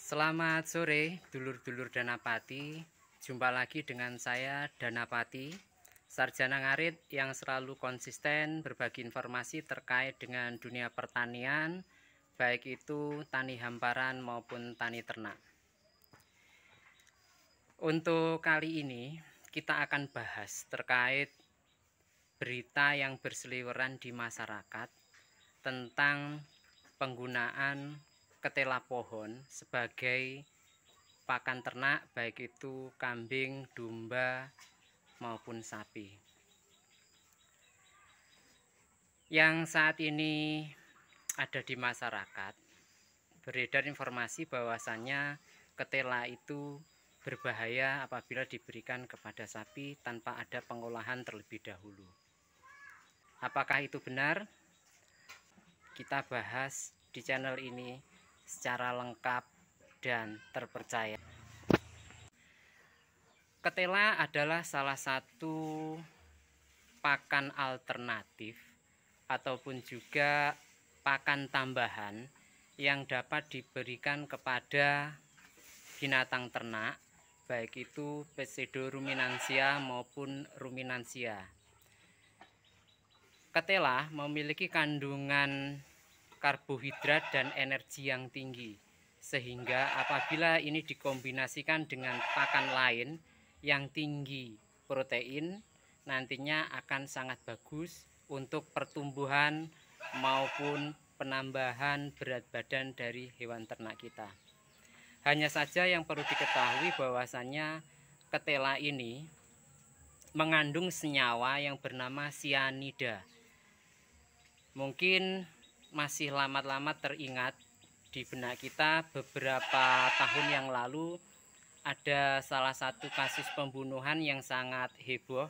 Selamat sore, dulur-dulur Danapati. Jumpa lagi dengan saya, Danapati, sarjana ngarit yang selalu konsisten berbagi informasi terkait dengan dunia pertanian, baik itu tani hamparan maupun tani ternak. Untuk kali ini, kita akan bahas terkait berita yang berseliweran di masyarakat tentang penggunaan ketela pohon sebagai pakan ternak, baik itu kambing, domba, maupun sapi. Yang saat ini ada di masyarakat, beredar informasi bahwasannya ketela itu berbahaya apabila diberikan kepada sapi tanpa ada pengolahan terlebih dahulu. Apakah itu benar? Kita bahas di channel ini secara lengkap dan terpercaya. Ketela adalah salah satu pakan alternatif ataupun juga pakan tambahan yang dapat diberikan kepada binatang ternak, baik itu Pseudoruminansia maupun Ruminansia. Ketela memiliki kandungan karbohidrat dan energi yang tinggi, sehingga apabila ini dikombinasikan dengan pakan lain yang tinggi protein, nantinya akan sangat bagus untuk pertumbuhan maupun penambahan berat badan dari hewan ternak kita. Hanya saja yang perlu diketahui bahwasannya ketela ini mengandung senyawa yang bernama sianida. Mungkin masih lama-lama teringat di benak kita beberapa tahun yang lalu ada salah satu kasus pembunuhan yang sangat heboh,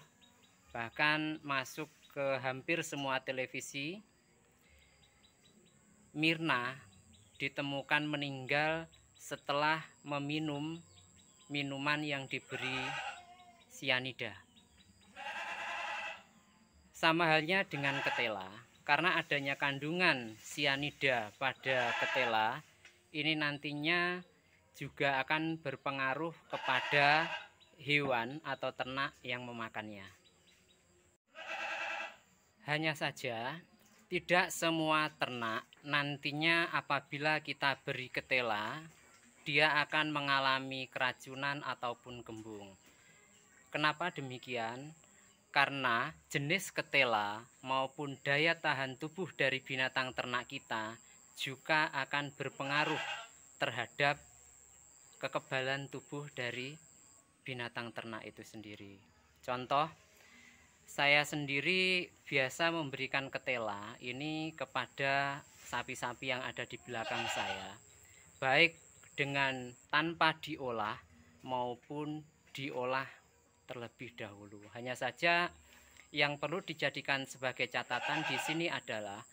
bahkan masuk ke hampir semua televisi. Mirna ditemukan meninggal setelah meminum minuman yang diberi sianida. Sama halnya dengan ketela, karena adanya kandungan sianida pada ketela, ini nantinya juga akan berpengaruh kepada hewan atau ternak yang memakannya. Hanya saja, tidak semua ternak nantinya apabila kita beri ketela, dia akan mengalami keracunan ataupun kembung. Kenapa demikian? Karena jenis ketela maupun daya tahan tubuh dari binatang ternak kita juga akan berpengaruh terhadap kekebalan tubuh dari binatang ternak itu sendiri. Contoh, saya sendiri biasa memberikan ketela ini kepada sapi-sapi yang ada di belakang saya, baik dengan tanpa diolah maupun diolah terlebih dahulu. Hanya saja yang perlu dijadikan sebagai catatan di sini adalah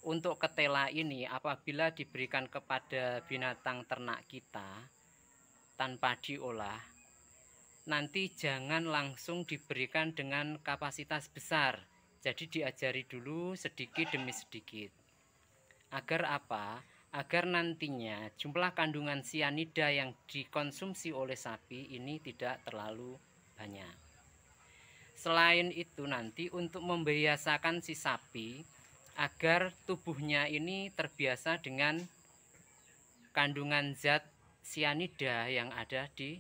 untuk ketela ini apabila diberikan kepada binatang ternak kita tanpa diolah, nanti jangan langsung diberikan dengan kapasitas besar. Jadi diajari dulu sedikit demi sedikit. Agar apa? Agar nantinya jumlah kandungan sianida yang dikonsumsi oleh sapi ini tidak terlalu banyak. Selain itu nanti untuk membiasakan si sapi agar tubuhnya ini terbiasa dengan kandungan zat sianida yang ada di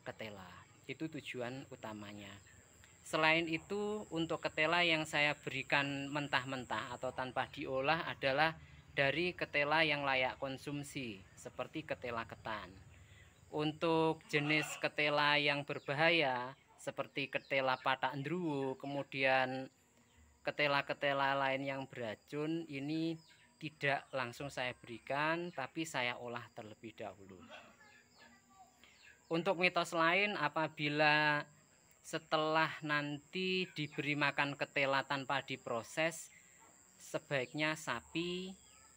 ketela. Itu tujuan utamanya. Selain itu untuk ketela yang saya berikan mentah-mentah atau tanpa diolah adalah dari ketela yang layak konsumsi seperti ketela ketan. Untuk jenis ketela yang berbahaya seperti ketela patak ndruwo, kemudian ketela-ketela lain yang beracun, ini tidak langsung saya berikan, tapi saya olah terlebih dahulu. Untuk mitos lain, apabila setelah nanti diberi makan ketela tanpa diproses, sebaiknya sapi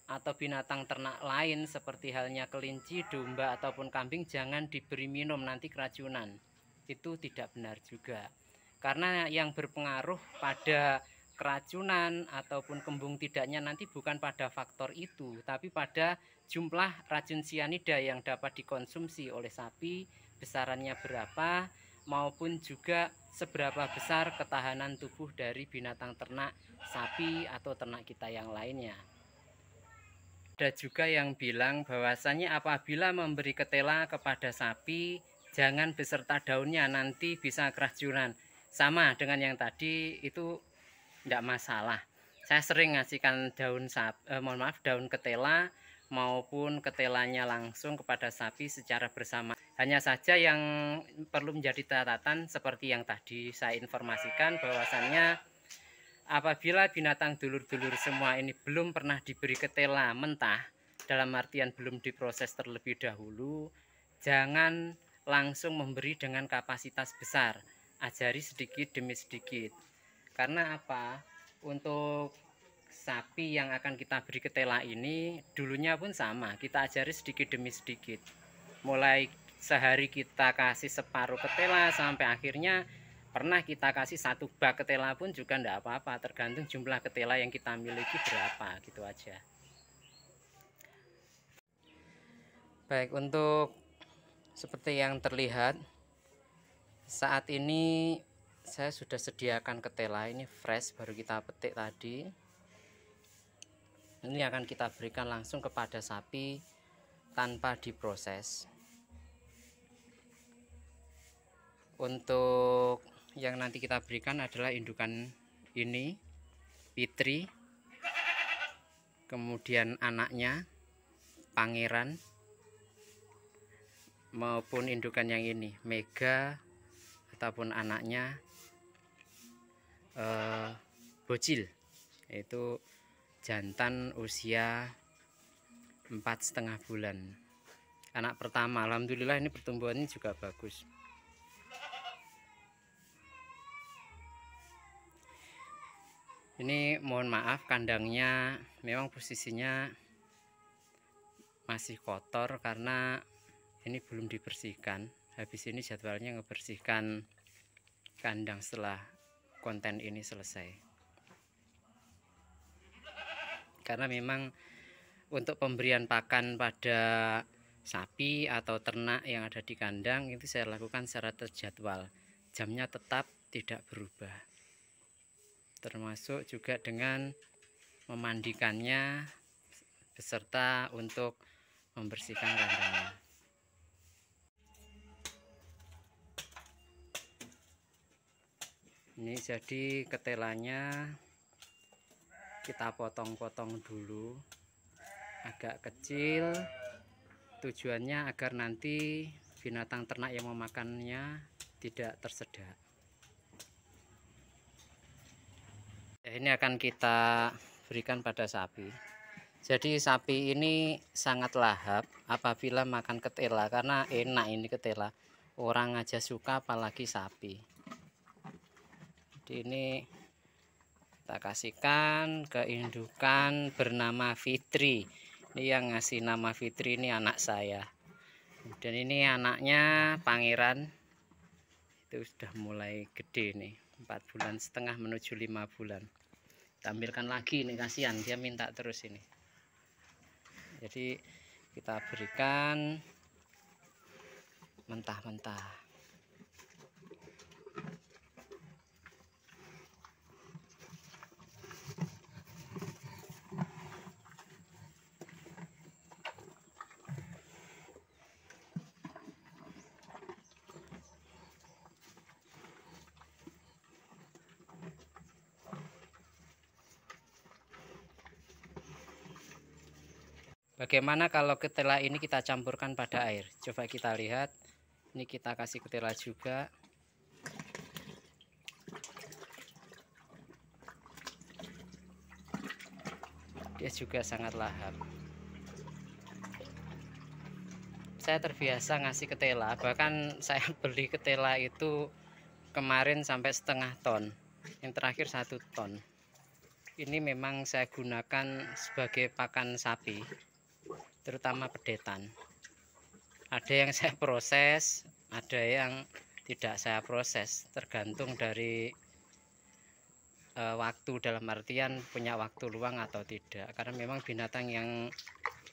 atau binatang ternak lain seperti halnya kelinci, domba ataupun kambing jangan diberi minum, nanti keracunan. Itu tidak benar juga, karena yang berpengaruh pada keracunan ataupun kembung tidaknya nanti bukan pada faktor itu, tapi pada jumlah racun sianida yang dapat dikonsumsi oleh sapi, besarannya berapa, maupun juga seberapa besar ketahanan tubuh dari binatang ternak sapi atau ternak kita yang lainnya. Ada juga yang bilang bahwasannya apabila memberi ketela kepada sapi, jangan beserta daunnya, nanti bisa keracunan. Sama dengan yang tadi, itu tidak masalah. Saya sering ngasihkan daun ketela maupun ketelanya langsung kepada sapi secara bersama. Hanya saja yang perlu menjadi catatan seperti yang tadi saya informasikan, bahwasannya apabila binatang dulur-dulur semua ini belum pernah diberi ketela mentah, dalam artian belum diproses terlebih dahulu, jangan langsung memberi dengan kapasitas besar. Ajari sedikit demi sedikit. Karena apa? Untuk sapi yang akan kita beri ketela ini dulunya pun sama, kita ajari sedikit demi sedikit. Mulai sehari kita kasih separuh ketela sampai akhirnya pernah kita kasih 1 bak ketela pun juga tidak apa-apa, tergantung jumlah ketela yang kita miliki berapa, gitu aja. Baik, untuk seperti yang terlihat saat ini saya sudah sediakan ketela, ini fresh baru kita petik tadi. Ini akan kita berikan langsung kepada sapi tanpa diproses. Untuk yang nanti kita berikan adalah indukan ini, Fitri, kemudian anaknya Pangeran, maupun indukan yang ini Mega, ataupun anaknya Bocil, yaitu jantan usia 4,5 bulan, anak pertama. Alhamdulillah ini pertumbuhannya juga bagus. Ini mohon maaf, kandangnya memang posisinya masih kotor karena ini belum dibersihkan. Habis ini jadwalnya ngebersihkan kandang setelah konten ini selesai. Karena memang untuk pemberian pakan pada sapi atau ternak yang ada di kandang itu saya lakukan secara terjadwal. Jamnya tetap tidak berubah. Termasuk juga dengan memandikannya beserta untuk membersihkan kandangnya. Ini jadi ketelanya kita potong-potong dulu agak kecil, tujuannya agar nanti binatang ternak yang memakannya tidak tersedak. Ini akan kita berikan pada sapi. Jadi sapi ini sangat lahap apabila makan ketela, karena enak ini ketela. Orang aja suka, apalagi sapi. Jadi ini kita kasihkan ke indukan bernama Fitri. Ini yang ngasih nama Fitri ini anak saya. Dan ini anaknya Pangeran. Itu sudah mulai gede nih, 4,5 bulan menuju 5 bulan. Tampilkan lagi nih, kasihan dia minta terus ini. Jadi kita berikan mentah-mentah. Bagaimana kalau ketela ini kita campurkan pada air? Coba kita lihat. Ini kita kasih ketela juga. Dia juga sangat lahap. Saya terbiasa ngasih ketela, bahkan saya beli ketela itu kemarin sampai 1/2 ton. Yang terakhir 1 ton. Ini memang saya gunakan sebagai pakan sapi, terutama pedetan. Ada yang saya proses, ada yang tidak saya proses, tergantung dari waktu, dalam artian punya waktu luang atau tidak, karena memang binatang yang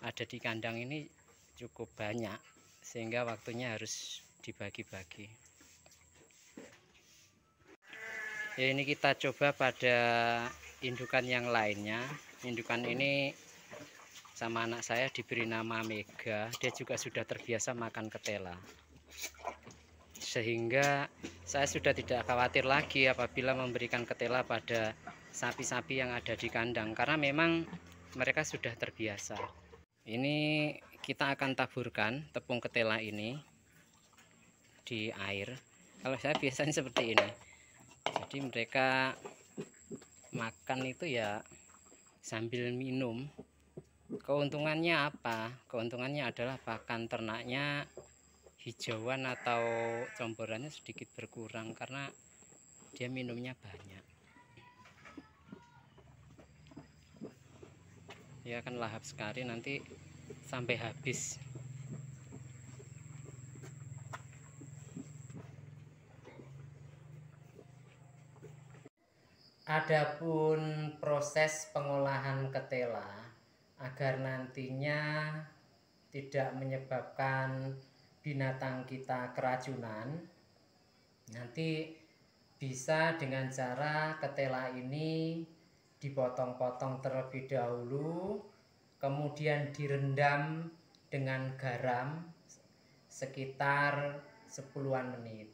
ada di kandang ini cukup banyak sehingga waktunya harus dibagi-bagi. Ya, ini kita coba pada indukan yang lainnya. Indukan ini sama anak saya diberi nama Mega, dia juga sudah terbiasa makan ketela, sehingga saya sudah tidak khawatir lagi apabila memberikan ketela pada sapi-sapi yang ada di kandang, karena memang mereka sudah terbiasa. Ini kita akan taburkan tepung ketela ini di air. Kalau saya biasanya seperti ini, jadi mereka makan itu ya sambil minum. Keuntungannya apa? Keuntungannya adalah pakan ternaknya, hijauan atau comborannya sedikit berkurang karena dia minumnya banyak. Ya kan lahap sekali, nanti sampai habis. Adapun proses pengolahan ketela agar nantinya tidak menyebabkan binatang kita keracunan, nanti bisa dengan cara ketela ini dipotong-potong terlebih dahulu, kemudian direndam dengan garam sekitar 10-an menit.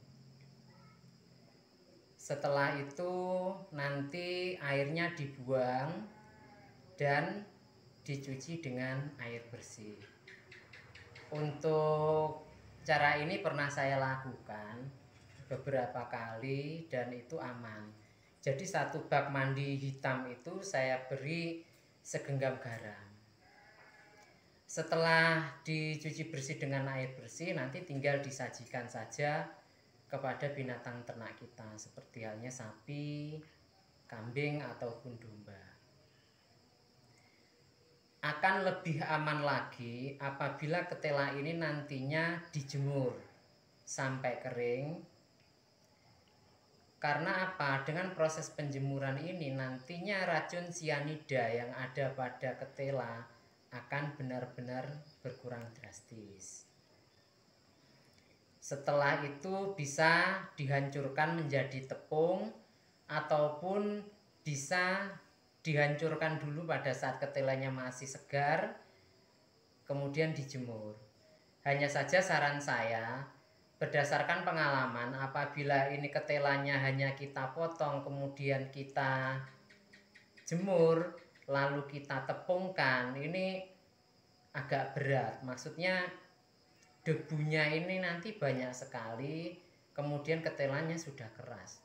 Setelah itu nanti airnya dibuang dan dicuci dengan air bersih. Untuk cara ini pernah saya lakukan beberapa kali dan itu aman. Jadi satu bak mandi hitam itu saya beri segenggam garam. Setelah dicuci bersih dengan air bersih, nanti tinggal disajikan saja kepada binatang ternak kita, seperti halnya sapi, kambing ataupun domba. Akan lebih aman lagi apabila ketela ini nantinya dijemur sampai kering. Karena apa? Dengan proses penjemuran ini nantinya racun sianida yang ada pada ketela akan benar-benar berkurang drastis. Setelah itu bisa dihancurkan menjadi tepung ataupun bisa dihancurkan dulu pada saat ketelanya masih segar, kemudian dijemur. Hanya saja saran saya, berdasarkan pengalaman, apabila ini ketelanya hanya kita potong kemudian kita jemur lalu kita tepungkan, ini agak berat. Maksudnya debunya ini nanti banyak sekali, kemudian ketelanya sudah keras.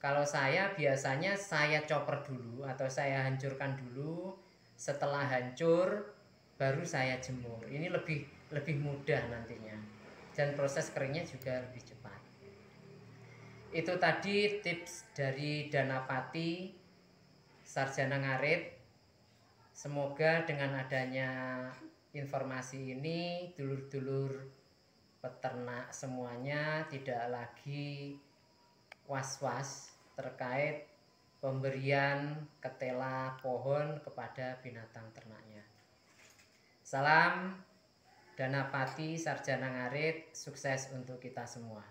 Kalau saya biasanya saya chopper dulu atau saya hancurkan dulu, setelah hancur baru saya jemur. Ini lebih mudah nantinya dan proses keringnya juga lebih cepat. Itu tadi tips dari Danapati Sarjana Ngarit. Semoga dengan adanya informasi ini dulur-dulur peternak semuanya tidak lagi was-was terkait pemberian ketela pohon kepada binatang ternaknya. Salam Danapati Sarjana Ngarit, sukses untuk kita semua.